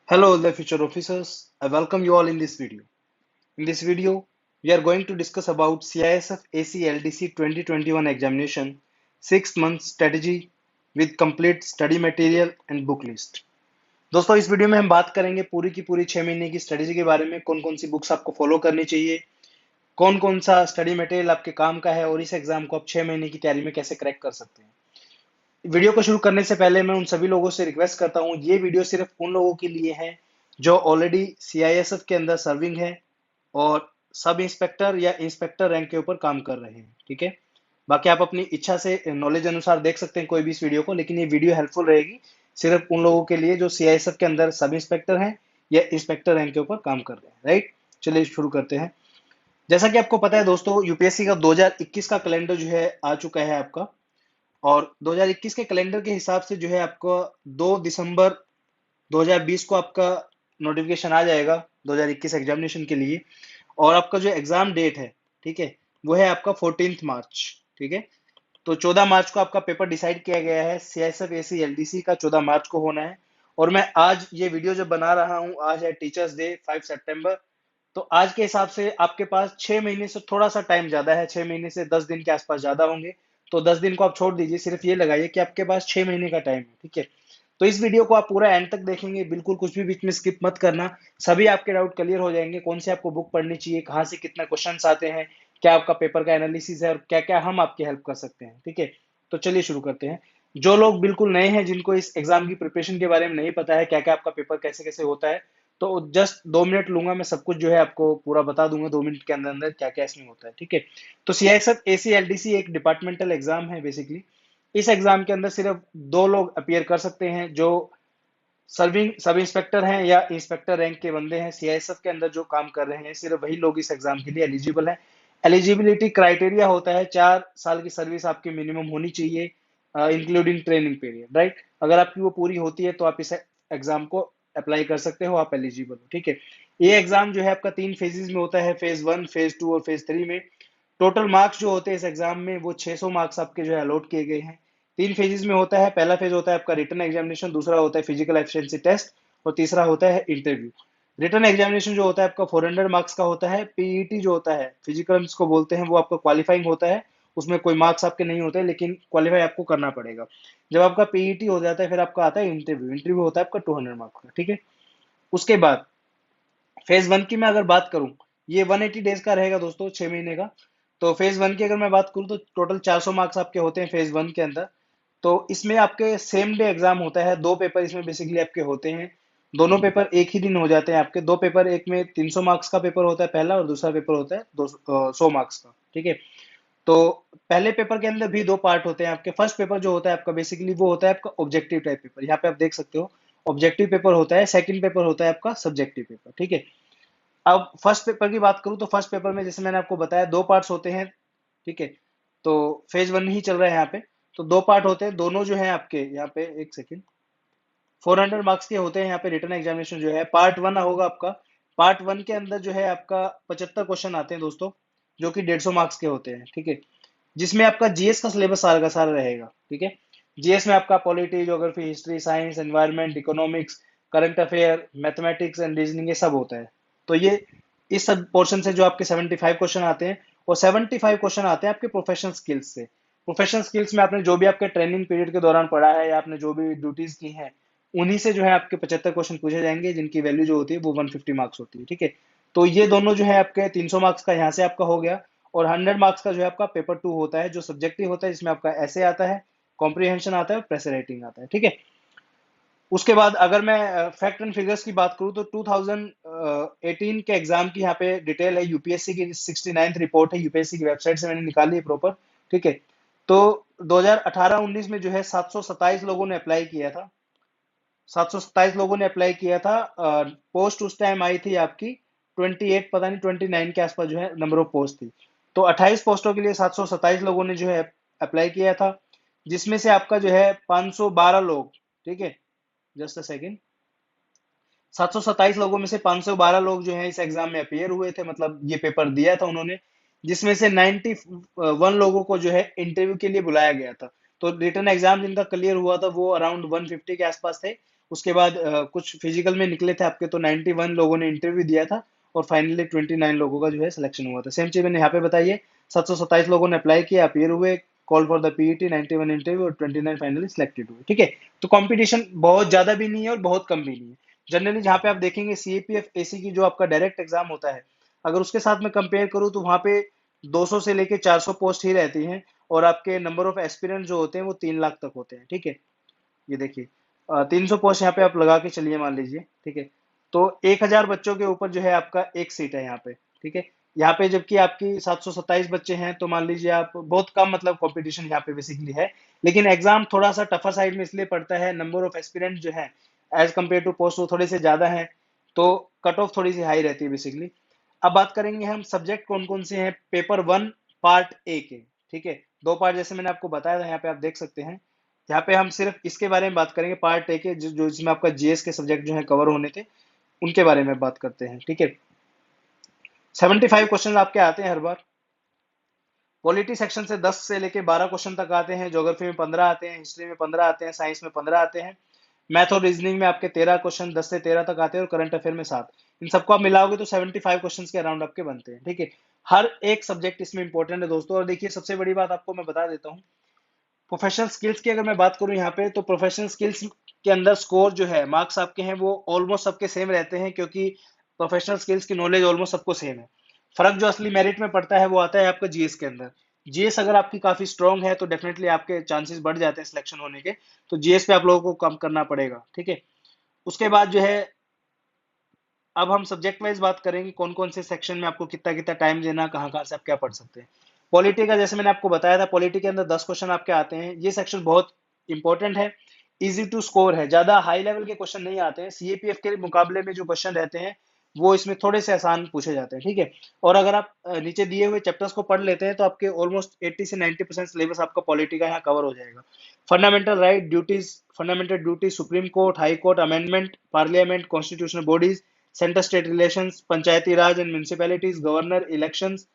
Hello, the future officers. I welcome you all in this video. In this video, we are going to discuss about CISF ACLDC 2021 examination, 6 month strategy with complete study material and book list. दोस्तों इस video में हम बात करेंगे पूरी की पूरी 6 महीने की स्ट्रेटेजी के बारे में, कौन कौन सी बुक्स आपको फॉलो करनी चाहिए, कौन कौन सा स्टडी मटेरियल आपके काम का है और इस एग्जाम को आप 6 महीने की तैयारी में कैसे क्रैक कर सकते हैं। वीडियो को शुरू करने से पहले मैं उन सभी लोगों से रिक्वेस्ट करता हूँ, ये वीडियो सिर्फ उन लोगों के लिए है जो ऑलरेडी सीआईएसएफ के अंदर सर्विंग है और सब इंस्पेक्टर या इंस्पेक्टर रैंक के ऊपर काम कर रहे हैं। ठीक है, बाकी आप अपनी इच्छा से नॉलेज अनुसार देख सकते हैं कोई भी इस वीडियो को, लेकिन ये वीडियो हेल्पफुल रहेगी सिर्फ उन लोगों के लिए जो सीआईएसएफ के अंदर सब इंस्पेक्टर हैं या इंस्पेक्टर रैंक के ऊपर काम कर रहे हैं। राइट, चलिए शुरू करते हैं। जैसा कि आपको पता है दोस्तों, यूपीएससी का 2021 का कैलेंडर जो है आ चुका है आपका, और 2021 के कैलेंडर के हिसाब से जो है आपको 2 दिसंबर 2020 को आपका नोटिफिकेशन आ जाएगा 2021 एग्जामिनेशन के लिए। और आपका जो एग्जाम डेट है, ठीक है, वो है आपका 14 मार्च। ठीक है, तो 14 मार्च को आपका पेपर डिसाइड किया गया है, सीआईएसएफ एसी एलडीसी का 14 मार्च को होना है। और मैं आज ये वीडियो जो बना रहा हूँ, आज है टीचर्स डे 5 सितंबर। तो आज के हिसाब से आपके पास 6 महीने से थोड़ा सा टाइम ज्यादा है, 6 महीने से 10 दिन के आसपास ज्यादा होंगे। तो 10 दिन को आप छोड़ दीजिए, सिर्फ ये लगाइए कि आपके पास 6 महीने का टाइम है। ठीक है, तो इस वीडियो को आप पूरा एंड तक देखेंगे, बिल्कुल कुछ भी बीच में स्किप मत करना। सभी आपके डाउट क्लियर हो जाएंगे, कौन सी आपको बुक पढ़नी चाहिए, कहाँ से कितना क्वेश्चंस आते हैं, क्या आपका पेपर का एनालिसिस है और क्या क्या हम आपकी हेल्प कर सकते हैं। ठीक है, तो चलिए शुरू करते हैं। जो लोग बिल्कुल नए हैं, जिनको इस एग्जाम की प्रिपरेशन के बारे में नहीं पता है, क्या क्या आपका पेपर कैसे कैसे होता है, तो जस्ट 2 मिनट लूंगा, मैं सब कुछ जो है आपको पूरा बता दूंगा 2 मिनट के अंदर अंदर क्या क्या इसमें होता है। ठीक है, तो सीआईएसएफ एसीएलडीसी एक डिपार्टमेंटल एग्जाम है बेसिकली। इस एग्जाम के अंदर सिर्फ 2 लोग अपीयर कर सकते हैं जो सर्विंग सब इंस्पेक्टर हैं या इंस्पेक्टर रैंक के बंदे हैं, सीआईएसएफ के अंदर जो काम कर रहे हैं, सिर्फ वही लोग इस एग्जाम के लिए एलिजिबल हैं। एलिजिबिलिटी क्राइटेरिया होता है 4 साल की सर्विस आपकी मिनिमम होनी चाहिए, इंक्लूडिंग ट्रेनिंग पीरियड। राइट, अगर आपकी वो पूरी होती है तो आप इस एग्जाम को अप्लाई कर सकते हो, आप एलिजिबल हो। ठीक है, ये एग्जाम जो है आपका 3 फेजेस में होता है, फेज 1, फेज 2 और फेज 3 में। टोटल मार्क्स जो होते हैं इस एग्जाम में वो 600 मार्क्स आपके जो है अलॉट किए गए हैं। 3 फेजेस में होता है, पहला फेज होता है आपका रिटन एग्जामिनेशन, दूसरा होता है फिजिकल एफिशिएंसी टेस्ट और तीसरा होता है इंटरव्यू। रिटन एग्जामिनेशन जो होता है आपका 400 मार्क्स का होता है। पीईटी जो होता है, फिजिकल जिसको बोलते हैं, वो आपका क्वालिफाइंग होता है, उसमें कोई मार्क्स आपके नहीं होते, लेकिन क्वालिफाई आपको करना पड़ेगा। जब आपका पीईटी हो जाता है फिर आपका आता है इंटरव्यू। इंटरव्यू होता है आपका 200 मार्क्स का। ठीक है, उसके बाद फेज 1 की मैं अगर बात करूं, ये 180 डेज का रहेगा दोस्तों, 6 महीने का। तो फेज 1 की अगर मैं बात करूं तो टोटल 400 मार्क्स आपके होते हैं फेज 1 के अंदर। तो इसमें आपके सेम डे एग्जाम होता है, 2 पेपर इसमें बेसिकली आपके होते हैं। दोनों पेपर एक ही दिन हो जाते हैं आपके। 2 पेपर, एक में 300 मार्क्स का पेपर होता है पहला, और दूसरा पेपर होता है 100 मार्क्स का। ठीक है, तो पहले पेपर के अंदर भी 2 पार्ट होते हैं आपके। फर्स्ट पेपर जो होता है आपका बेसिकली वो होता है आपका ऑब्जेक्टिव टाइप पेपर, यहाँ पे आप देख सकते हो ऑब्जेक्टिव पेपर होता है। सेकंड पेपर होता है आपका सब्जेक्टिव पेपर। ठीक है, अब फर्स्ट पेपर की बात करूं तो फर्स्ट पेपर में जैसे मैंने आपको बताया 2 पार्ट्स होते हैं। ठीक है, तो फेज 1 ही चल रहा है यहाँ पे। तो 2 पार्ट होते हैं, दोनों जो है आपके यहाँ पे, एक सेकंड, 400 मार्क्स के होते हैं यहाँ पे। रिटर्न एग्जामिनेशन जो है पार्ट 1 होगा आपका। पार्ट 1 के अंदर जो है आपका 75 क्वेश्चन आते हैं दोस्तों, जो कि 150 मार्क्स के होते हैं। ठीक है, जिसमें आपका जीएस का सिलेबस सारा का सारा रहेगा। ठीक है, जीएस में आपका polity, geography, history, science, environment, economics, current affair, mathematics and reasoning, ये सब होता है। तो ये इस सब पोर्शन से जो आपके 75 क्वेश्चन आते हैं, और 75 क्वेश्चन आते हैं आपके प्रोफेशनल स्किल्स से। प्रोफेशनल स्किल्स में आपने जो भी आपके ट्रेनिंग पीरियड के दौरान पढ़ा है या आपने जो भी ड्यूटीज की हैं, उन्हीं से जो है आपके 75 क्वेश्चन पूछे जाएंगे, जिनकी वैल्यू जो होती है वो 150 मार्क्स होती है। ठीक है, तो ये दोनों जो है आपके 300 मार्क्स का यहाँ से आपका हो गया। और 100 मार्क्स का जो है आपका पेपर 2 होता है, जो सब्जेक्टिव होता है, जिसमें आपका ऐसे आता है, कॉम्प्रिहेंशन आता है और प्रेशर राइटिंग आता है। ठीक है, उसके बाद अगर मैं फैक्ट एंड फिगर्स की बात करूं तो 2018 के एग्जाम की यहाँ पे डिटेल है, यूपीएससी की 69th रिपोर्ट है, यूपीएससी की वेबसाइट से मैंने निकाली है प्रॉपर। ठीक है, तो 2018-19 में जो है 727 लोगों ने अप्लाई किया था। 727 लोगों ने अप्लाई किया था। पोस्ट उस टाइम आई थी आपकी 28, पता नहीं 29 के आसपास जो है नंबर ऑफ पोस्ट थी। तो 28 पोस्टों के लिए 727 लोगों ने जो है अप्लाई किया था, जिसमें से आपका जो है 512 लोग, ठीक है, जस्ट अ सेकेंड, 727 लोगों में से 512 लोग जो है इस एग्जाम में अपियर हुए थे, मतलब ये पेपर दिया था उन्होंने। जिसमें से 91 लोगों को जो है इंटरव्यू के लिए बुलाया गया था। तो रिटर्न एग्जाम जिनका क्लियर हुआ था वो अराउंड 150 के आसपास थे, उसके बाद कुछ फिजिकल में निकले थे आपके, तो 91 लोगों ने इंटरव्यू दिया था और फाइनली 29 लोगों का जो है सिलेक्शन हुआ था। सेम चीज मैंने यहाँ पे बताई है, 727 लोगों ने अप्लाई किया, अपीयर हुए, call for the PET, 91 interview और 29 फाइनली सिलेक्टेड हुए। ठीक है, तो कंपटीशन बहुत ज्यादा भी नहीं है और बहुत कम भी नहीं है। जनरली जहाँ पे आप देखेंगे सीएपीएफ एसी की जो आपका डायरेक्ट एग्जाम होता है, अगर उसके साथ में कंपेयर करूँ तो वहाँ पे 200 से लेके 400 पोस्ट ही रहती हैं और आपके नंबर ऑफ एस्पिरेंट जो होते हैं वो 3 लाख तक होते हैं। ठीक है, ये देखिए 300 पोस्ट यहाँ पे आप लगा के चलिए मान लीजिए। ठीक है, तो 1000 बच्चों के ऊपर जो है आपका एक सीट है यहाँ पे। ठीक है, यहाँ पे जबकि आपकी 727 बच्चे हैं, तो मान लीजिए आप बहुत कम मतलब कंपटीशन यहाँ पे बेसिकली है। लेकिन एग्जाम थोड़ा सा टफर साइड में इसलिए पड़ता है, नंबर ऑफ एस्पिरेंट जो है एज कम्पेयर टू पोस्ट वो थोड़े से ज्यादा है, तो कट ऑफ थोड़ी सी हाई रहती है बेसिकली। अब बात करेंगे हम सब्जेक्ट कौन कौन से हैं पेपर 1 पार्ट ए के। ठीक है, 2 पार्ट जैसे मैंने आपको बताया था, यहाँ पे आप देख सकते हैं। यहाँ पे हम सिर्फ इसके बारे में बात करेंगे, पार्ट ए के जो जिसमें आपका जीएस के सब्जेक्ट जो है कवर होने थे, उनके बारे में बात करते हैं। ठीक है, 75 क्वेश्चन आपके आते हैं हर बार। पॉलिटी सेक्शन से 10 से लेके 12 क्वेश्चन तक आते हैं, ज्योग्राफी में 15 आते हैं, हिस्ट्री में 15 आते हैं, साइंस में 15 आते हैं, मैथ और रीजनिंग में आपके 13 क्वेश्चन 10 से 13 तक आते हैं और करंट अफेयर में 7। इन सबको आप मिलाओगे तो 75 क्वेश्चन के अराउंड आपके बनते हैं। ठीक है, हर एक सब्जेक्ट इसमें इंपॉर्टेंट है दोस्तों। और देखिए सबसे बड़ी बात आपको मैं बता देता हूँ, प्रोफेशनल स्किल्स की अगर मैं बात करूं यहाँ पे, तो प्रोफेशनल स्किल्स के अंदर स्कोर जो है मार्क्स आपके हैं वो ऑलमोस्ट सबके सेम रहते हैं, क्योंकि प्रोफेशनल स्किल्स की नॉलेज ऑलमोस्ट सबको सेम है। फर्क जो असली मेरिट में पड़ता है वो आता है आपका जीएस के अंदर। जीएस अगर आपकी काफी स्ट्रांग है तो डेफिनेटली आपके चांसेस बढ़ जाते हैं सिलेक्शन होने के, तो जीएस पे आप लोगों को कम करना पड़ेगा। ठीक है, उसके बाद जो है अब हम सब्जेक्ट वाइज बात करेंगे, कौन कौन से सेक्शन में आपको कितना कितना टाइम देना, कहाँ कहाँ से आप क्या पढ़ सकते हैं। पॉलिटी का जैसे मैंने आपको बताया था, पॉलिटी के अंदर 10 क्वेश्चन आपके आते हैं। ये सेक्शन बहुत इंपॉर्टेंट है, इजी टू स्कोर है, ज्यादा हाई लेवल के क्वेश्चन नहीं आते हैं। सीएपीएफ के मुकाबले में जो क्वेश्चन रहते हैं वो इसमें थोड़े से आसान पूछे जाते हैं। ठीक है, और अगर आप नीचे दिए हुए चैप्टर्स को पढ़ लेते हैं तो आपके ऑलमोस्ट 80 से 90% सिलेबस आपका पॉलिटी का यहाँ कवर हो जाएगा। Fundamental right duties, fundamental duties, supreme court, high court, amendment, parliament, constitutional bodies, centre state relations, Panchayati Raj and municipalities, governor, elections,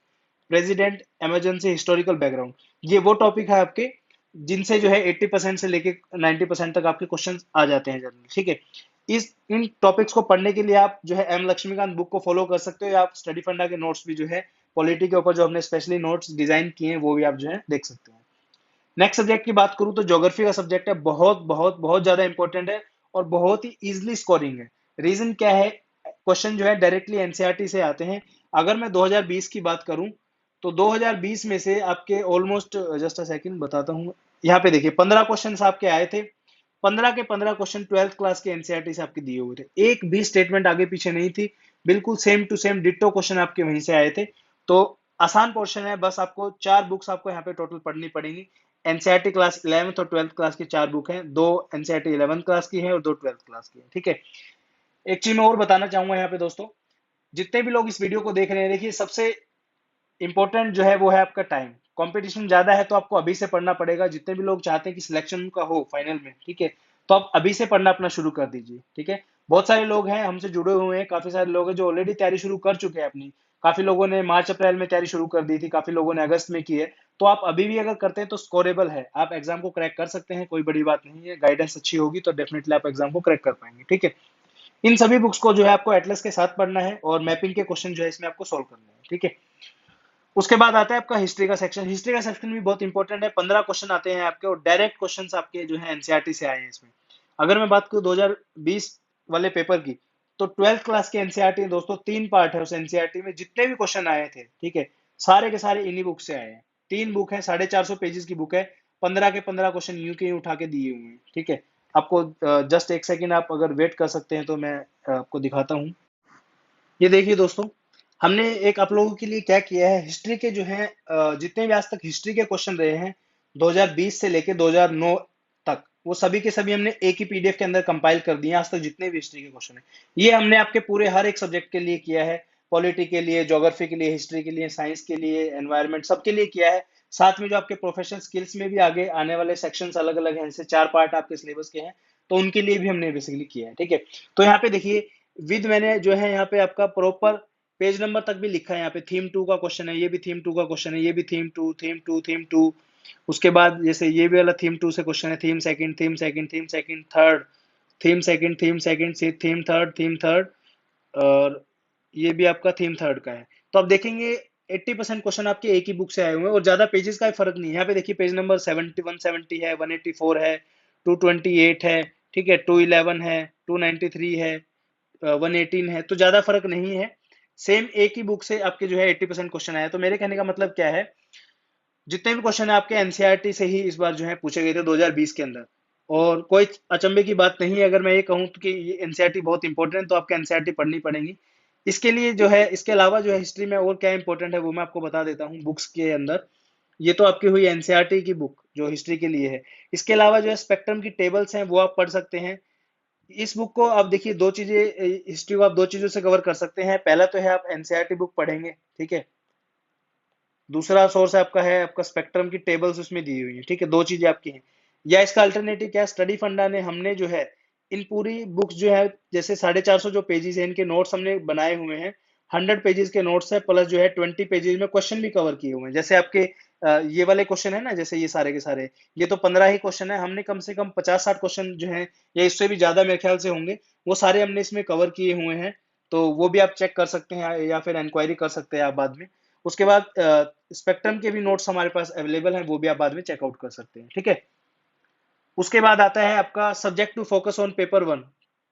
president, emergency, historical background, ये वो टॉपिक है आपके जिनसे जो है 80% से लेके 90% तक आपके क्वेश्चन आ जाते हैं जनरल। ठीक है, इस इन टॉपिक्स को पढ़ने के लिए आप जो है एम लक्ष्मीकांत बुक को फॉलो कर सकते हो, या आप स्टडी फंडा के नोट्स भी जो है पॉलिटी के ऊपर जो हमने स्पेशली नोट्स डिजाइन किए हैं वो भी आप जो है देख सकते हैं। नेक्स्ट सब्जेक्ट की बात करूं तो ज्योग्राफी का सब्जेक्ट है, बहुत बहुत बहुत ज्यादा इंपॉर्टेंट है और बहुत ही इजिली स्कोरिंग है। रीजन क्या है, क्वेश्चन जो है डायरेक्टली एनसीईआरटी से आते हैं। अगर मैं 2020 की बात करूं तो 2020 में से आपके ऑलमोस्ट, जस्ट अ सेकंड बताता हूं, यहाँ पे देखिए 15 क्वेश्चन आपके आए थे। 15 के 15 क्वेश्चन 12th क्लास के एनसीईआरटी से आपके दिए हुए थे, एक भी स्टेटमेंट आगे पीछे नहीं थी, बिल्कुल same to same ditto question आपके वहीं से आए थे। तो आसान पोर्शन है, बस आपको 4 बुक्स आपको यहाँ पे टोटल पढ़नी पड़ेंगी। एनसीईआरटी क्लास 11th और 12th क्लास की 4 बुक हैं, 2 एनसीईआरटी 11th क्लास की है और 2 12th क्लास की है। ठीक है, एक चीज मैं और बताना चाहूंगा यहाँ पे दोस्तों, जितने भी लोग इस वीडियो को देख रहे हैं, देखिए सबसे इंपॉर्टेंट जो है वो है आपका टाइम। कंपटीशन ज्यादा है तो आपको अभी से पढ़ना पड़ेगा। जितने भी लोग चाहते हैं कि सिलेक्शन का हो फाइनल में, ठीक है, तो आप अभी से पढ़ना अपना शुरू कर दीजिए। ठीक है, बहुत सारे लोग हैं हमसे जुड़े हुए हैं, काफी सारे लोग हैं जो ऑलरेडी तैयारी शुरू कर चुके हैं अपनी। काफी लोगों ने मार्च अप्रैल में तैयारी शुरू कर दी थी, काफी लोगों ने अगस्त में की है। तो आप अभी भी अगर करते हैं तो स्कोरेबल है, आप एग्जाम को क्रैक कर सकते हैं, कोई बड़ी बात नहीं है। गाइडेंस अच्छी होगी तो डेफिनेटली आप एग्जाम को क्रैक कर पाएंगे। ठीक है, इन सभी बुक्स को जो है आपको एटलस के साथ पढ़ना है और मैपिंग के क्वेश्चन जो है इसमें आपको सोल्व करना है। ठीक है, उसके बाद आता है आपका हिस्ट्री का सेक्शन। हिस्ट्री का सेक्शन भी बहुत इंपॉर्टेंट है, 15 क्वेश्चन आते हैं आपके और डायरेक्ट क्वेश्चन आपके जो है एनसीईआरटी से आए हैं इसमें। अगर मैं बात करूं 2020 वाले पेपर की, तो 12th क्लास के एनसीईआरटी दोस्तों 3 पार्ट है उस एनसीईआरटी में, जितने भी क्वेश्चन आए थे, ठीक है, सारे के सारे इन्हीं बुक से आए हैं। 3 बुक है, 450 पेजेस की बुक है, 15 के 15 क्वेश्चन यूं के यूं उठा के दिए हुए हैं। ठीक है, आपको जस्ट एक सेकेंड आप अगर वेट कर सकते हैं तो मैं आपको दिखाता हूँ। ये देखिए दोस्तों, हमने एक आप लोगों के लिए क्या किया है, हिस्ट्री के जो है जितने भी आज तक हिस्ट्री के क्वेश्चन रहे हैं 2020 से लेके 2009 तक, वो सभी के सभी हमने एक ही पीडीएफ के अंदर कंपाइल कर दिए हैं। आज तक जितने भी हिस्ट्री के क्वेश्चन है ये हमने आपके पूरे हर एक सब्जेक्ट के लिए किया है, पॉलिटी के लिए, ज्योग्राफी के लिए, हिस्ट्री के लिए, साइंस के लिए, एनवायरमेंट, सबके लिए किया है। साथ में जो आपके प्रोफेशनल स्किल्स में भी आगे आने वाले सेक्शंस अलग अलग हैं, जैसे 4 पार्ट आपके सिलेबस के हैं, तो उनके लिए भी हमने बेसिकली किया है। ठीक है, तो यहाँ पे देखिए विद मैंने जो है यहाँ पे आपका प्रॉपर पेज नंबर तक भी लिखा है। यहाँ पे थीम 2 का क्वेश्चन है, ये भी थीम 2 का क्वेश्चन है, ये भी थीम 2, थीम 2, थीम 2। उसके बाद जैसे ये भी वाला थीम 2 से क्वेश्चन है, theme second, theme second, theme second, third, theme second, theme third, और ये भी आपका थीम थर्ड का है। तो आप देखेंगे 80% क्वेश्चन आपके एक ही बुक से आए हुए हैं और ज्यादा पेजेस का फर्क नहीं है। यहाँ पे देखिए पेज नंबर 170 है, 184 है, 228 है, ठीक है, 211 है, 293 है, 118 है, तो ज्यादा फर्क नहीं है। सेम एक ही बुक से आपके जो है 80% क्वेश्चन आया। तो मेरे कहने का मतलब क्या है, जितने भी क्वेश्चन है आपके एनसीईआरटी से ही इस बार जो है पूछे गए थे 2020 के अंदर। और कोई अचंभे की बात नहीं है अगर मैं ये कहूँ कि ये एनसीईआरटी बहुत इंपॉर्टेंट है, तो आपको एनसीईआरटी पढ़नी पड़ेगी। इसके लिए जो है, इसके अलावा जो है हिस्ट्री में और क्या इंपॉर्टेंट है वो मैं आपको बता देता हूँ बुक्स के अंदर। ये तो आपकी हुई एनसीईआरटी की बुक जो हिस्ट्री के लिए है। इसके अलावा जो है स्पेक्ट्रम की टेबल्स हैं वो आप पढ़ सकते हैं। इस बुक को आप देखिए, दो चीजें, हिस्ट्री को आप दो चीजों से कवर कर सकते हैं। पहला तो है आप एनसीईआरटी बुक पढ़ेंगे, ठीक है। दूसरा सोर्स आपका है आपका स्पेक्ट्रम की टेबल्स उसमें दी हुई है, ठीक है। दो चीजें आपकी हैं। या इसका अल्टरनेटिव क्या, स्टडी फंडा ने हमने जो है इन पूरी बुक्स जो है, जैसे 450 जो पेजेस है इनके नोट्स हमने बनाए हुए हैं। 100 पेजेस के नोट्स है, प्लस जो है 20 पेजेस में क्वेश्चन भी कवर किए हुए हैं। जैसे आपके ये वाले क्वेश्चन है ना, जैसे ये सारे के सारे, ये तो 15 ही क्वेश्चन है। हमने कम से कम 50-60 क्वेश्चन जो है, या इससे भी ज्यादा मेरे ख्याल से होंगे, वो सारे हमने इसमें कवर किए हुए हैं। तो वो भी आप चेक कर सकते हैं या फिर इंक्वायरी कर सकते हैं आप बाद में। उसके बाद स्पेक्ट्रम के भी नोट्स हमारे पास अवेलेबल हैं, वो भी आप बाद में चेकआउट कर सकते हैं, ठीक है। उसके बाद आता है आपका subject to focus on paper one,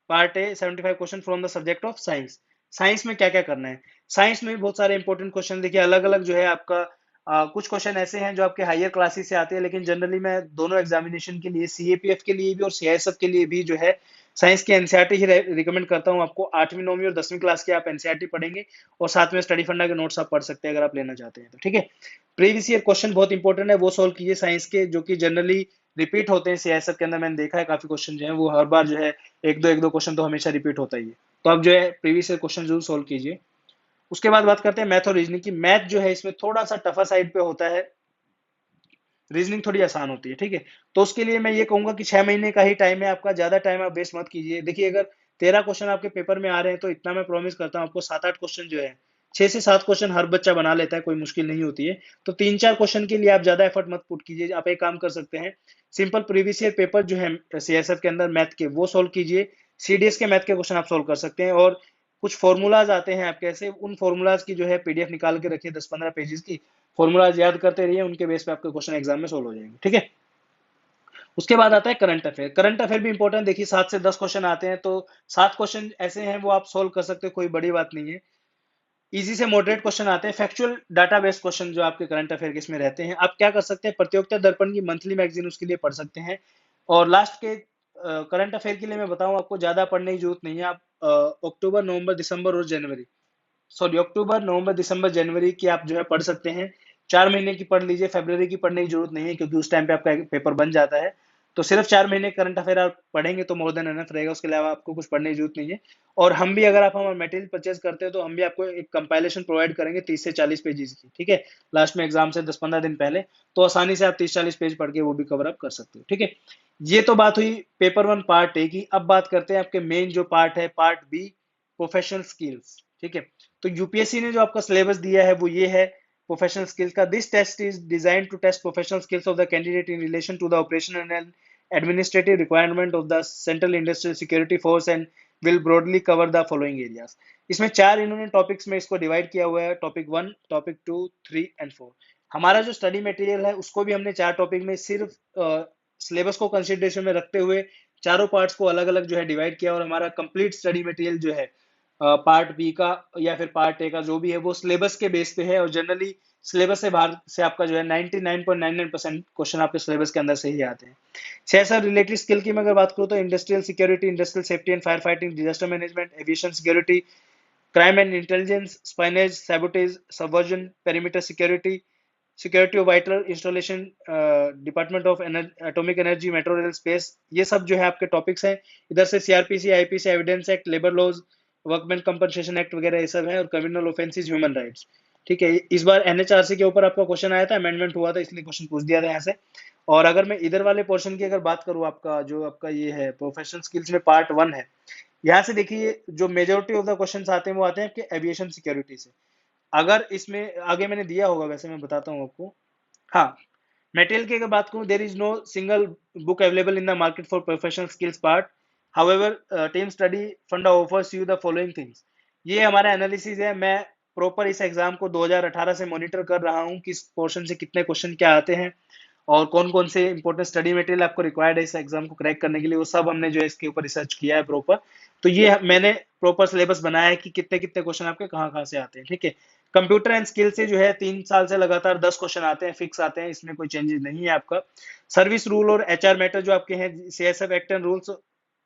part A, 75 question from the subject of science. Science में क्या क्या करना है, साइंस में भी बहुत सारे इंपॉर्टेंट क्वेश्चन देखिए, अलग अलग जो है आपका कुछ क्वेश्चन ऐसे हैं जो आपके हायर क्लासेस से आते हैं, लेकिन जनरली मैं दोनों एग्जामिनेशन के लिए, सीएपीएफ के लिए भी और सीआईएसएफ के लिए भी जो है साइंस की एनसीईआरटी ही रिकमेंड करता हूँ आपको। 8वीं 9वीं और 10वीं क्लास के आप एनसीईआरटी पढ़ेंगे और साथ में स्टडी फंडा के नोट्स आप पढ़ सकते हैं अगर आप लेना चाहते हैं तो, ठीक है। प्रीवियस ईयर क्वेश्चन बहुत इंपॉर्टेंट है, वो सोल्व कीजिए साइंस के, जो कि जनरली रिपीट होते हैं सीआईएसएफ के अंदर। मैंने देखा है काफी क्वेश्चन जो है वो हर बार जो है एक दो क्वेश्चन तो हमेशा रिपीट होता ही है। तो आप जो है प्रीवियस ईयर क्वेश्चन जरूर सोल्व कीजिए। उसके बाद बात करते हैं मैथ और रीजनिंग की। मैथ जो है इसमें थोड़ा सा टफा साइड पे होता है, रीजनिंग थोड़ी आसान होती है, ठीक है। तो उसके लिए मैं ये कहूंगा कि 6 महीने का ही टाइम है आपका, ज्यादा टाइम आप वेस्ट मत कीजिए। देखिए अगर 13 क्वेश्चन आपके पेपर में आ रहे हैं तो इतना मैं प्रॉमिस करता हूँ आपको, 7-8 क्वेश्चन जो है, 6 से 7 क्वेश्चन हर बच्चा बना लेता है, कोई मुश्किल नहीं होती है। तो 3-4 क्वेश्चन के लिए आप ज्यादा एफर्ट मत पुट कीजिए। आप एक काम कर सकते हैं, सिंपल प्रीवियस ईयर पेपर जो है सीएसएफ के अंदर मैथ के, वो सोल्व कीजिए। सीडीएस के मैथ के क्वेश्चन आप सोल्व कर सकते हैं। और कुछ फॉर्मूलाज आते हैं आपके ऐसे, उन फॉर्मूलाज की जो है पीडीएफ निकाल के रखिए 10-15 पेजेस की। फॉर्मूलाज याद करते रहिए, उनके बेस पे आपके क्वेश्चन एग्जाम में सोल्व हो जाएंगे, ठीक है। उसके बाद आता है करंट अफेयर। करंट अफेयर भी इंपॉर्टेंट, देखिए 7 से 10 क्वेश्चन आते हैं, तो 7 क्वेश्चन ऐसे हैं वो आप सोल्व कर सकते हो, कोई बड़ी बात नहीं है। इजी से मॉडरेट क्वेश्चन आते हैं, फैक्चुअल डाटा बेस्ड क्वेश्चन जो आपके करंट अफेयर के इसमें रहते हैं। आप क्या कर सकते हैं, प्रतियोगिता दर्पण की मंथली मैगजीन उसके लिए पढ़ सकते हैं। और लास्ट के करंट अफेयर के लिए मैं बताऊं आपको, ज्यादा पढ़ने की जरूरत नहीं है। आप अक्टूबर नवंबर दिसंबर और जनवरी, सॉरी अक्टूबर नवंबर दिसंबर जनवरी की आप जो है पढ़ सकते हैं। 4 महीने की पढ़ लीजिए, फरवरी की पढ़ने की जरूरत नहीं है क्योंकि उस टाइम पे आपका पेपर बन जाता है। तो सिर्फ 4 महीने करंट अफेयर आप पढ़ेंगे तो मोर देन एनफ रहेगा, उसके अलावा आपको कुछ पढ़ने की जरूरत नहीं है। और हम भी, अगर आप हमारा मटेरियल परचेज करते हैं तो हम भी आपको एक कंपाइलेशन प्रोवाइड करेंगे 30 से 40 पेजेस की, ठीक है, लास्ट में एग्जाम से 10-15 दिन पहले। तो आसानी से आप 30-40 पेज पढ़ के वो भी कवर अप कर सकते हो, ठीक है। ये तो बात हुई पेपर वन पार्ट ए की। अब बात करते हैं आपके मेन जो पार्ट है, पार्ट बी, प्रोफेशनल स्किल्स, ठीक है। तो यूपीएससी ने जो आपका सिलेबस दिया है वो ये है प्रोफेशनल स्किल्स का। This test is design to test professional skills of the candidate in relation to the operational and administrative requirement of the central industrial security force and will broadly cover the following areas. इसमें 4 इन्होंने topics में इसको divide किया हुआ है, topic 1, topic 2, 3 and 4। हमारा जो study material है उसको भी हमने 4 टॉपिक में सिर्फ सिलेबस को कंसिडरेशन में रखते हुए चारों पार्ट्स को अलग अलग जो है डिवाइड किया। और हमारा कंप्लीट स्टडी मटेरियल जो है पार्ट बी का या फिर पार्ट ए का जो भी है वो सिलेबस के बेस पे है। और जनरली सिलेबस से बाहर से आपका जो है 99.99% क्वेश्चन आपके सिलेबस के अंदर से ही आते हैं। सर रिलेटेड स्किल की मैं अगर बात करूँ तो industrial security, industrial safety and fire fighting, disaster management, aviation security, crime and intelligence, espionage, sabotage, subversion, perimeter security, security of vital installation, department of atomic energy, metro rail space, ये सब जो है आपके टॉपिक्स हैं। इधर से CrPC, IPC, evidence act, labour laws, workman compensation act वगैरह ये सब है। और क्रिमिनल ऑफेंसेस, ह्यूमन राइट्स, ठीक है। इस बार एनएचआरसी के ऊपर आपका क्वेश्चन आया था, अमेंडमेंट हुआ था इसलिए क्वेश्चन पूछ दिया था यहाँ से। और अगर मैं इधर वाले पोर्शन की अगर बात करूँ, आपका जो आपका ये है प्रोफेशनल स्किल्स में पार्ट 1 है, यहाँ से देखिए जो मेजोरिटी ऑफ द क्वेश्चंस आते हैं वो आते हैं आपके एविएशन सिक्योरिटी से। अगर इसमें आगे मैंने दिया होगा, वैसे मैं बताता हूँ आपको। हाँ, मटेरियल की अगर बात करूँ, there is no single book available in the market for professional skills part. However team study funda offers you the following things. ये हमारा एनालिसिस है। मैं प्रॉपर इस एग्जाम को 2018 से मॉनिटर कर रहा हूँ, किस पोर्शन से कितने क्वेश्चन क्या आते हैं और कौन कौन से इंपॉर्टेंट स्टडी मटेरियल आपको रिक्वायर्ड है इस एग्जाम को क्रैक करने के लिए, वो सब हमने जो है इसके ऊपर रिसर्च किया है प्रॉपर। तो ये मैंने प्रॉपर सिलेबस बनाया है कि कितने कितने क्वेश्चन आपके कहाँ कहाँ से आते हैं, ठीक है। कंप्यूटर एंड स्किल से जो है 3 साल से लगातार 10 क्वेश्चन आते हैं, फिक्स आते हैं, इसमें कोई चेंजेस नहीं है आपका। सर्विस रूल और एचआर मैटर जो आपके हैं, सीएसएफ एक्ट एंड रूल्स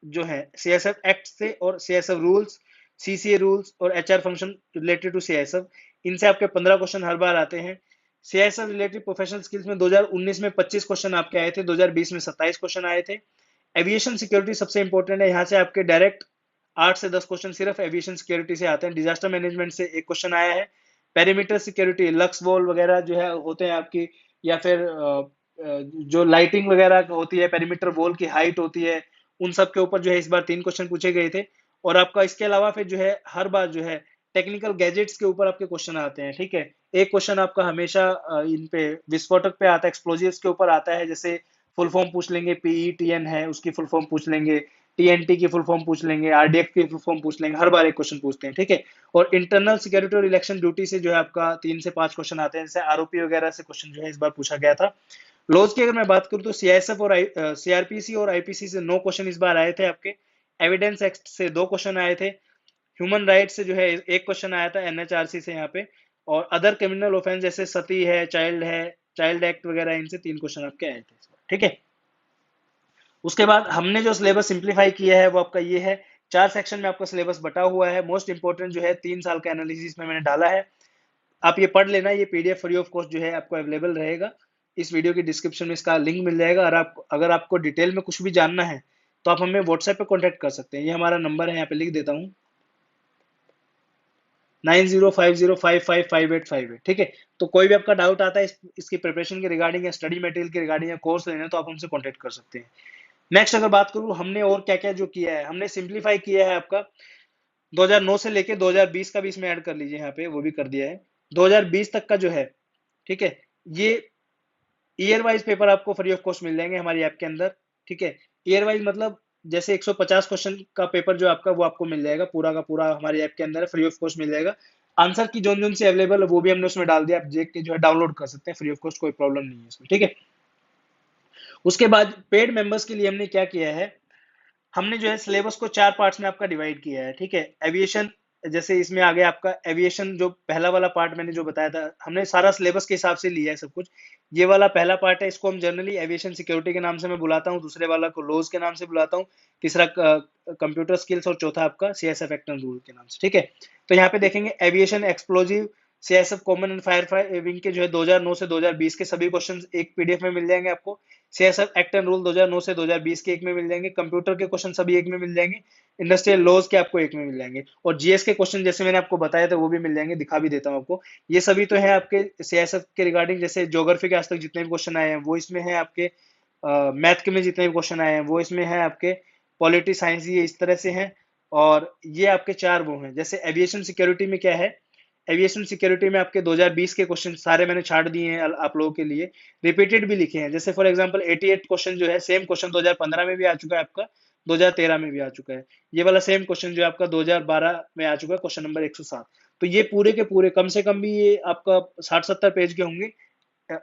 जो है, सीएसएफ एक्ट से और सीएसएफ रूल्स, सीसीए रूल्स और HR function related to CSF, इनसे आपके 15 क्वेश्चन हर बार आते हैं। सीएसएफ रिलेटेड प्रोफेशनल स्किल्स में 2019 में 25 क्वेश्चन आपके आए थे, 2020 में 27 क्वेश्चन आए थे। एविएशन सिक्योरिटी सबसे इंपॉर्टेंट है, यहाँ से आपके डायरेक्ट 8 से 10 क्वेश्चन सिर्फ एविएशन सिक्योरिटी से आते हैं। डिजास्टर मैनेजमेंट से एक क्वेश्चन आया है। पेरीमीटर सिक्योरिटी, लक्स वॉल वगैरह जो है होते हैं आपकी, या फिर जो लाइटिंग वगैरह होती है, पेरीमीटर वॉल की हाइट होती है, उन सब के ऊपर जो है इस बार 3 क्वेश्चन पूछे गए थे। और आपका इसके अलावा फिर जो है हर बार जो है टेक्निकल गैजेट्स के ऊपर आपके क्वेश्चन आते हैं, ठीक है। एक क्वेश्चन आपका हमेशा इन पे विस्फोटक पे आता है, एक्सप्लोजिव्स के ऊपर आता है, जैसे फुल फॉर्म पूछ लेंगे, पीईटीएन है उसकी फुल फॉर्म पूछ लेंगे, टीएनटी की फुल फॉर्म पूछ लेंगे, आरडीएफ की फुल फॉर्म पूछ लेंगे, हर बार एक क्वेश्चन पूछते हैं, ठीक है। और इंटरनल सिक्योरिटी और इलेक्शन ड्यूटी से जो है आपका 3 से 5 क्वेश्चन आते हैं, जैसे आरओपी वगैरह से क्वेश्चन जो है इस बार पूछा गया था। लॉज की अगर मैं बात करूं तो सीआईएसएफ और सीआरपीसी और आईपीसी से 9 क्वेश्चन इस बार आए थे आपके। एविडेंस एक्ट से 2 क्वेश्चन आए थे। ह्यूमन राइट से जो है एक क्वेश्चन आया था एनएचआरसी से यहाँ पे। और अदर क्रिमिनल ऑफेंस जैसे सती है, चाइल्ड एक्ट वगैरह, इनसे 3 क्वेश्चन आपके आए थे, ठीक है। उसके बाद हमने जो सिलेबस सिंप्लीफाई किया है वो आपका ये है। 4 सेक्शन में आपका सिलेबस बटा हुआ है। मोस्ट इंपोर्टेंट जो है 3 साल का एनालिसिस में मैंने डाला है, आप ये पढ़ लेना। ये पीडीएफ फ्री ऑफ कॉस्ट जो है आपको अवेलेबल रहेगा। इस वीडियो की डिस्क्रिप्शन में इसका लिंक मिल जाएगा। और आप अगर आपको डिटेल में कुछ भी जानना है तो आप हमें व्हाट्सएप पे कांटेक्ट कर सकते हैं। ये हमारा नंबर है, यहाँ पे लिख देता हूँ, 9050555858, ठीक है। तो कोई भी आपका डाउट आता है इसकी प्रिपरेशन के रिगार्डिंग या स्टडी मटेरियल के रिगार्डिंग या कोर्स लेना है तो आप हमसे कॉन्टेक्ट कर सकते हैं। नेक्स्ट अगर बात करूँ हमने और क्या क्या जो किया है, हमने सिंप्लीफाई किया है आपका 2009 से लेके 2020 का भी इसमें ऐड कर लीजिए, यहाँ पे वो भी कर दिया है। 2020 तक का जो है, ठीक है, ये ईयर वाइज पेपर आपको फ्री ऑफ कॉस्ट मिल जाएंगे हमारी ऐप के अंदर, ठीक है। ईयर वाइज मतलब जैसे 150 क्वेश्चन का पेपर जो आपका वो आपको मिल जाएगा, पूरा का पूरा हमारी ऐप के अंदर फ्री ऑफ कॉस्ट मिल जाएगा। आंसर की जोन जोन से अवेलेबल है वो भी हमने उसमें डाल दिया, आप देख के जो है डाउनलोड कर सकते हैं फ्री ऑफ कॉस्ट, कोई प्रॉब्लम नहीं है इसमें, ठीक है। उसके बाद पेड मेंबर्स के लिए हमने क्या किया है, हमने जो है सिलेबस को 4 पार्ट्स में आपका डिवाइड किया है, ठीक है। एविएशन, जैसे इसमें आ गया आपका एविएशन, जो पहला वाला पार्ट मैंने जो बताया था, हमने सारा सिलेबस के हिसाब से लिया है सब कुछ। ये वाला पहला पार्ट है, इसको हम जनरली एविएशन सिक्योरिटी के नाम से मैं बुलाता हूँ, दूसरे वाला को लोज के नाम से बुलाता हूँ, तीसरा कंप्यूटर स्किल्स और चौथा आपका सीएसएफ एक्ट एंड रूल के नाम से, ठीक है। तो यहाँ पे देखेंगे aviation explosive CSF common and fire wing के जो है 2009 से 2020 के सभी क्वेश्चन एक पीडीएफ में मिल जाएंगे आपको। सीएसएफ एक्ट एंड रूल 2009 से 2020 के एक में मिल जाएंगे। कंप्यूटर के क्वेश्चन सभी एक में मिल जाएंगे। इंडस्ट्रियल लॉज के आपको एक में मिल जाएंगे। और जीएस के क्वेश्चन जैसे मैंने आपको बताया था वो भी मिल जाएंगे, दिखा भी देता हूँ आपको। ये सभी तो है आपके सीएसएफ के रिगार्डिंग, जैसे ज्योग्राफी के आज तक जितने भी क्वेश्चन आए हैं वो इसमें है आपके। मैथ के में जितने भी क्वेश्चन आए हैं वो इसमें है आपके। पॉलिटी साइंस ये इस तरह से हैं। और ये आपके 4 वो हैं। जैसे एविएशन सिक्योरिटी में क्या है, एविएशन सिक्योरिटी में आपके 2020 के क्वेश्चन सारे मैंने छाट दिए हैं आप लोगों के लिए। रिपीटेड भी लिखे हैं, जैसे फॉर एग्जांपल 88 क्वेश्चन जो है सेम क्वेश्चन 2015 में भी आ चुका है आपका, 2013 में भी आ चुका है। ये वाला सेम क्वेश्चन जो है आपका 2012 में आ चुका है, क्वेश्चन नंबर 107। तो ये पूरे के पूरे कम से कम भी ये आपका 60-70 पेज के होंगे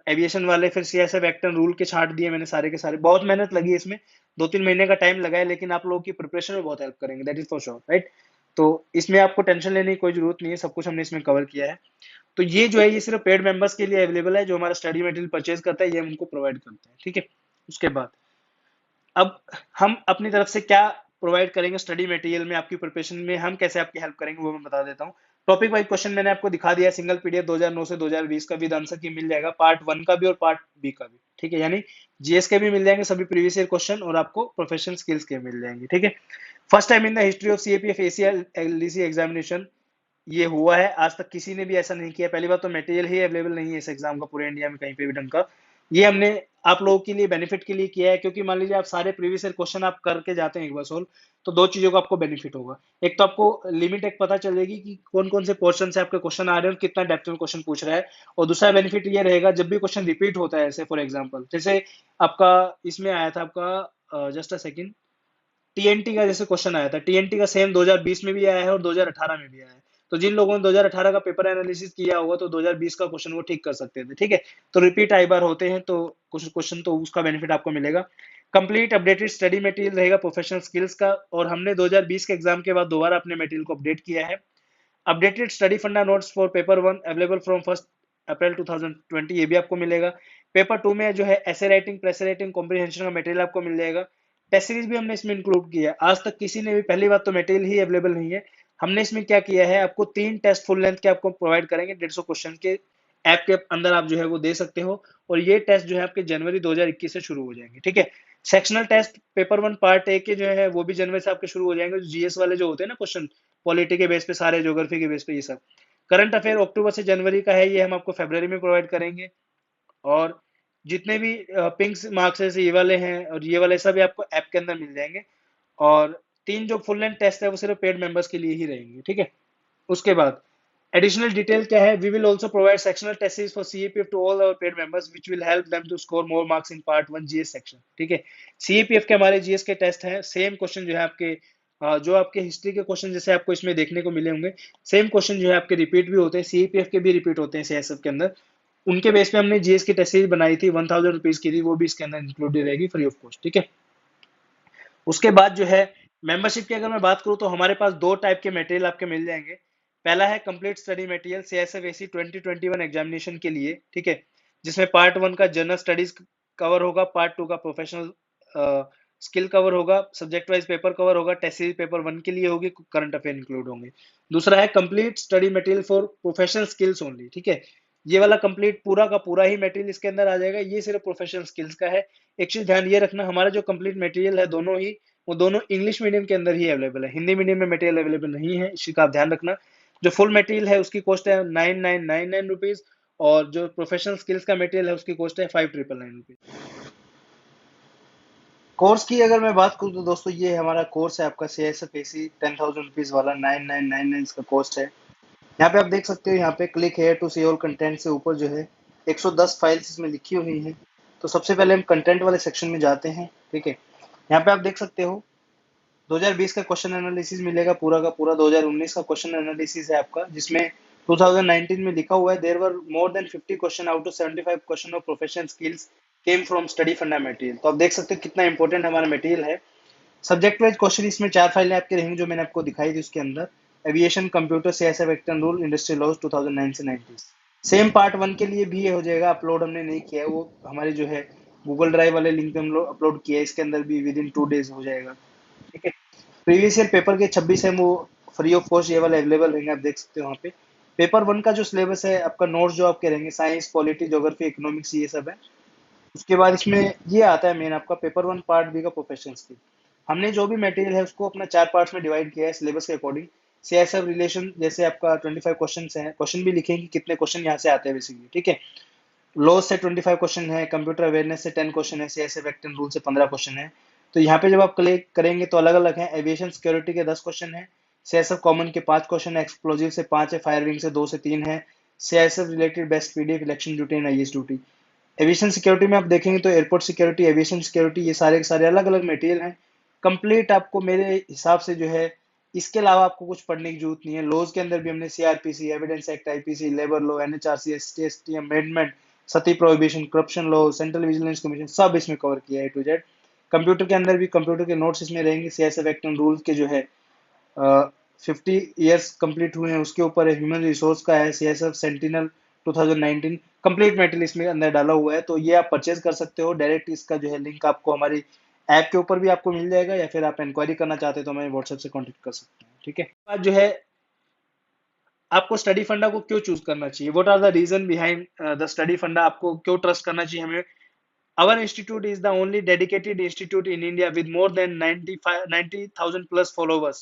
एविएशन वाले। फिर सीएसएफ एक्ट एंड रूल के छाट दिए मैंने सारे के सारे। बहुत मेहनत लगी है इसमें, 2-3 महीने का टाइम लगा है, लेकिन आप लोगों की प्रिपरेशन में बहुत हेल्प करेंगे, that is for sure, right. तो इसमें आपको टेंशन लेने की कोई जरूरत नहीं है, सब कुछ हमने इसमें कवर किया है। तो ये जो है ये सिर्फ पेड मेंबर्स के लिए अवेलेबल है, जो हमारा स्टडी मटेरियल परचेज करता है ये हम उनको प्रोवाइड करते हैं, ठीक है। उसके बाद अब हम अपनी तरफ से क्या प्रोवाइड करेंगे स्टडी मटेरियल में, आपकी प्रिपरेशन में हम कैसे आपकी हेल्प करेंगे वो मैं बता देता हूँ। टॉपिक वाइज क्वेश्चन मैंने आपको दिखा दिया, सिंगल पीडीएफ 2009 से 2020 का विद आंसर की मिल जाएगा, पार्ट 1 का भी और पार्ट बी का भी, ठीक है। यानी जीएस के भी मिल जाएंगे सभी प्रीवियस ईयर क्वेश्चन, और आपको प्रोफेशनल स्किल्स के मिल जाएंगे, ठीक है। First time in the history of CAPF ACL LDC examination ये हुआ है, आज तक किसी ने भी ऐसा नहीं किया। पहली बात तो मटेरियल ही अवेलेबल नहीं है इस एग्जाम का पूरे इंडिया में कहीं पे भी ढंग का। ये हमने आप लोगों के लिए बेनिफिट के लिए किया है, क्योंकि मान लीजिए आप सारे प्रीवियस ईयर क्वेश्चन आप करके जाते हैं एक बार सोल्व, तो 2 चीजों का आपको बेनिफिट होगा। एक तो आपको लिमिट एक पता चलेगी कि कौन कौन से पोर्शन से आपके क्वेश्चन आ रहे हैं और कितना डेप्थ में क्वेश्चन पूछ रहा है। और दूसरा बेनिफिट ये रहेगा, जब भी क्वेश्चन रिपीट होता है, ऐसे फॉर एग्जाम्पल जैसे आपका इसमें आया था आपका, जस्ट अ सेकेंड, टीएनटी का जैसे क्वेश्चन आया था, टीएनटी का सेम 2020 में भी आया है और 2018 में भी आया है। तो जिन लोगों ने 2018 का पेपर एनालिसिस किया होगा तो 2020 का क्वेश्चन वो ठीक कर सकते थे, ठीक है। तो रिपीट आई बार होते हैं तो कुछ क्वेश्चन तो उसका बेनिफिट आपको मिलेगा। कंप्लीट अपडेटेड स्टडी मटेरियल रहेगा प्रोफेशनल स्किल्स का, और हमने 2020 के एग्जाम के बाद दोबारा अपने मटेरियल को अपडेट किया है। अपडेटेड स्टडी फंडा notes for paper 1 available from 1 अप्रैल 2020, ये भी आपको मिलेगा। पेपर 2 में जो है ऐसे राइटिंग, प्रेस राइटिंग, कॉम्प्रिहेंशन का मटेरियल आपको मिल जाएगा। टेस्ट सीरीज भी हमने इसमें इंक्लूड किया है। आज तक किसी ने भी, पहली बात तो मटेरियल ही अवेलेबल नहीं है, हमने इसमें क्या किया है, आपको 3 टेस्ट फुल लेंथ के आपको प्रोवाइड करेंगे 150 क्वेश्चन के। ऐप के अंदर आप जो है वो दे सकते हो, और ये टेस्ट जो है आपके जनवरी 2021 से शुरू हो जाएंगे, ठीक है। Sectional test paper 1 part A के जो है वो भी जनवरी से आपके शुरू हो जाएंगे। जीएस वाले जो होते हैं ना क्वेश्चन, पॉलिटी के बेस पे, सारे ज्योग्राफी के बेस पे, ये सब। करंट अफेयर अक्टूबर से जनवरी का है, ये हम आपको फरवरी में प्रोवाइड करेंगे। और जितने भी पिंक मार्क्स ये वाले हैं और ये वाले सब आपको ऐप के अंदर मिल जाएंगे। और 3 जो फुल लेंथ टेस्ट है वो सिर्फ पेड मेंबर्स के लिए ही रहेंगे, ठीक है। उसके बाद एडिशनल डिटेल क्या है, we will also provide sectional test for CAPF to all our paid members which will help them to score more marks in part 1 GS section, ठीक है। सीएपीएफ के हमारे जीएस के टेस्ट हैं, सेम क्वेश्चन जो है आपके जो आपके हिस्ट्री के क्वेश्चन जैसे आपको इसमें देखने को मिले होंगे, सेम क्वेश्चन जो है आपके रिपीट भी होते हैं, सीएपीएफ के भी रिपीट होते हैं सीएसएफ के अंदर। उनके बेस पे हमने जीएस की टेस्ट सीरीज बनाई थी, 1000 रुपीज की थी, वो भी इसके अंदर इंक्लूडेड रहेगी फ्री ऑफ कॉस्ट, ठीक है। उसके बाद जो है मेंबरशिप की अगर मैं बात करूं तो हमारे पास 2 टाइप के मटेरियल आपके मिल जाएंगे। पहला है complete study material CSF AC 2021 examination के लिए, ठीक है, जिसमें पार्ट 1 का जनरल स्टडीज कवर होगा, पार्ट 2 का प्रोफेशनल स्किल कवर होगा, सब्जेक्ट वाइज पेपर कवर होगा, टेस्ट सीरीज पेपर 1 के लिए होगी, करंट अफेयर इंक्लूड होंगे। दूसरा है complete study material for professional skills only, ठीक है। ये वाला कंप्लीट पूरा का पूरा ही मटेरियल इसके अंदर आ जाएगा, ये सिर्फ प्रोफेशनल स्किल्स का है। एक चीज ध्यान ये रखना, हमारा जो कंप्लीट मटेरियल है दोनों ही, वो दोनों इंग्लिश मीडियम के अंदर ही अवेलेबल है, हिंदी मीडियम में मटेरियल अवेलेबल नहीं है, इसी का आप ध्यान रखना। जो फुल मटेरियल है उसकी कॉस्ट है 9999 रुपीज, और जो प्रोफेशनल स्किल्स का मटेरियल है उसकी कॉस्ट है 5999 रुपीज। कोर्स की अगर मैं बात करूँ तो दोस्तों ये हमारा कोर्स है आपका CISF-AC 10,000 रुपीज वाला, 9999 इसका कॉस्ट है। यहाँ पे आप देख सकते हो, यहाँ पे click here to see all content से ऊपर जो है 110 फाइल्स इसमें लिखी हुई हैं। तो सबसे पहले हम कंटेंट वाले सेक्शन में जाते हैं, ठीक है। यहाँ पे आप देख सकते हो 2020 का क्वेश्चन एनालिसिस मिलेगा, पूरा का पूरा 2019 का क्वेश्चन एनालिसिस है आपका, जिसमें 2019 में लिखा हुआ है there were more than 50 question out of 75 question of professional skills came from study funda material. तो आप देख सकते हो कितना इंपॉर्टेंट हमारा मटेरियल है। सब्जेक्ट वाइज क्वेश्चन इसमें 4 फाइलें आपके रहेंगी जो मैंने आपको दिखाई थी उसके अंदर। Aviation, computer, CSF act and rule, industrial laws 2009 से 90। सेम पार्ट 1 के लिए भी ये हो जाएगा, अपलोड हमने नहीं किया है, वो हमारे जो है गूगल ड्राइव वाले लिंक पे हम लोग अपलोड किया है, इसके अंदर भी विद इन 2 डेज हो जाएगा, ठीक है। प्रीवियस ईयर पेपर के 26 है वो फ्री ऑफ कॉस्ट ये वाले अवेलेबल रहेंगे, आप देख सकते हो वहाँ पे। पेपर 1 का जो सिलेबस है आपका, नोट्स जो आपके रहेंगे साइंस, पॉलिटी, ज्योग्राफी, इकोनॉमिक्स, ये सब है। उसके बाद इसमें ये आता है मेन आपका पेपर 1 पार्ट बी का प्रोफेशनल स्किल। हमने जो भी मटेरियल है उसको अपना 4 पार्ट्स में डिवाइड किया है सिलेबस के अकॉर्डिंग। सीएसएफ रिलेशन जैसे आपका 25 क्वेश्चन है, क्वेश्चन भी लिखेंगे कितने क्वेश्चन यहाँ से आते हैं बेसिकली, ठीक है। लॉ से 25 क्वेश्चन है, कंप्यूटर अवेयरनेस से 10 क्वेश्चन है, सीएसएफ एक्ट एंड रूल से 15 क्वेश्चन है। तो यहाँ पे जब आप क्लिक करेंगे तो अलग अलग है, एविएशन सिक्योरिटी के 10 क्वेश्चन है, सीएसएफ कॉमन के 5 क्वेश्चन है, एक्सप्लोजिव से 5 है, फायर विंग से 2 से 3 है, CSF related best PDF, election duty and IAS duty. Aviation security में आप देखेंगे तो एयरपोर्ट सिक्योरिटी, एविएशन सिक्योरिटी, ये सारे के सारे अलग अलग मटेरियल हैं। कंप्लीट आपको मेरे हिसाब से जो है इसके अलावा आपको कुछ पढ़ने की जरूरत नहीं है। लॉज के अंदर भी हमने CrPC, evidence act, IPC, labour law, NHRC, ST amendment, sati prohibition, corruption law, central vigilance commission, सब इसमें कवर किया है टू जेड। कंप्यूटर के अंदर भी कंप्यूटर के नोट्स इसमें रहेंगे, सीएसएफ एक्ट एंड रूल के जो है 50 ईयर्स कंप्लीट हुए हैं उसके ऊपर है, ह्यूमन रिसोर्स का है, सीएसएफ सेंटिनल 2019, कंप्लीट मटेरियल इसमें अंदर डाला हुआ है। तो ये आप परचेज कर सकते हो डायरेक्ट, इसका जो है लिंक आपको हमारी ऐप के ऊपर भी आपको मिल जाएगा, या फिर आप इंक्वायरी करना चाहते हो तो हमें व्हाट्सएप से कांटेक्ट कर सकते हैं, ठीक है। आज जो है आपको स्टडी फंडा को क्यों चूज करना चाहिए, what are the reason behind the study funda, आपको क्यों ट्रस्ट करना चाहिए हमें। Our institute is the only dedicated institute in India with more than 90,000 plus followers,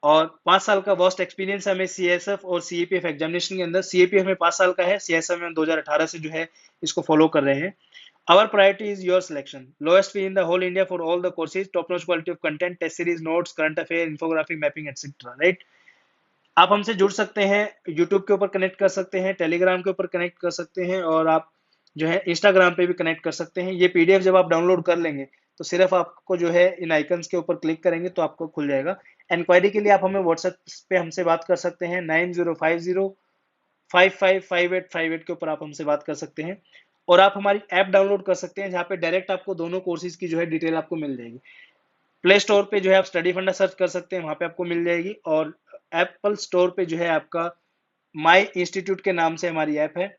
और 5 साल का वर्स्ट एक्सपीरियंस है हमें सीएसएफ और सीएपीएफ एग्जामिनेशन के अंदर। सीएपीएफ में 5 साल का है, सीएसएफ में 2018 से जो है इसको फॉलो कर रहे हैं। Our priority is your selection. Lowest fee in the whole India for all the courses, top notch quality of content, test series, notes, current affair, infographic, mapping, etc. Right? आप हमसे जुड़ सकते हैं, यूट्यूब के ऊपर कनेक्ट कर सकते हैं, टेलीग्राम के ऊपर कनेक्ट कर सकते हैं, और आप जो है इंस्टाग्राम पे भी कनेक्ट कर सकते हैं। ये पीडीएफ जब आप डाउनलोड कर लेंगे तो सिर्फ आपको जो है इन आइकन्स के ऊपर क्लिक करेंगे तो आपको खुल जाएगा। इंक्वायरी के लिए आप हमें व्हाट्सएप पे हमसे बात कर सकते हैं, 9050555858 के ऊपर आप हमसे बात कर सकते हैं। और आप हमारी ऐप डाउनलोड कर सकते हैं, जहाँ पे डायरेक्ट आपको दोनों कोर्सेज की जो है डिटेल आपको मिल जाएगी। प्ले स्टोर पे जो है आप स्टडी फंडा सर्च कर सकते हैं, वहां पे आपको मिल जाएगी। और एप्पल स्टोर पे जो है आपका माई इंस्टीट्यूट के नाम से हमारी ऐप है,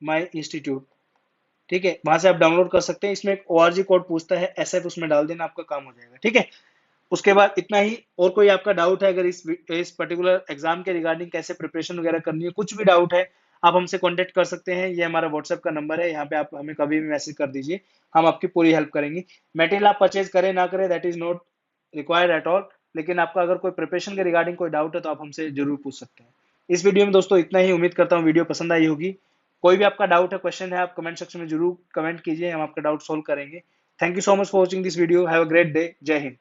माई इंस्टीट्यूट, ठीक है, वहां से आप डाउनलोड कर सकते हैं। इसमें एक ORG कोड पूछता है, SF उसमें डाल देना, आपका काम हो जाएगा, ठीक है। उसके बाद इतना ही। और कोई आपका डाउट है अगर इस पर्टिकुलर एग्जाम के रिगार्डिंग, कैसे प्रिपरेशन वगैरह करनी है, कुछ भी डाउट है, आप हमसे कांटेक्ट कर सकते हैं। ये हमारा व्हाट्सएप का नंबर है, यहाँ पे आप हमें कभी भी मैसेज कर दीजिए, हम आपकी पूरी हेल्प करेंगे। मटेरियल आप परचेज करें ना करें, that is not required at all, लेकिन आपका अगर कोई प्रिपरेशन के रिगार्डिंग कोई डाउट है तो आप हमसे जरूर पूछ सकते हैं। इस वीडियो में दोस्तों इतना ही। उम्मीद करता हूँ वीडियो पसंद आई होगी। कोई भी आपका डाउट है, क्वेश्चन है, आप कमेंट सेक्शन में जरूर कमेंट कीजिए, हम आपका डाउट सोल्व करेंगे। Thank you so much for watching this video. Have a great day. जय हिंद।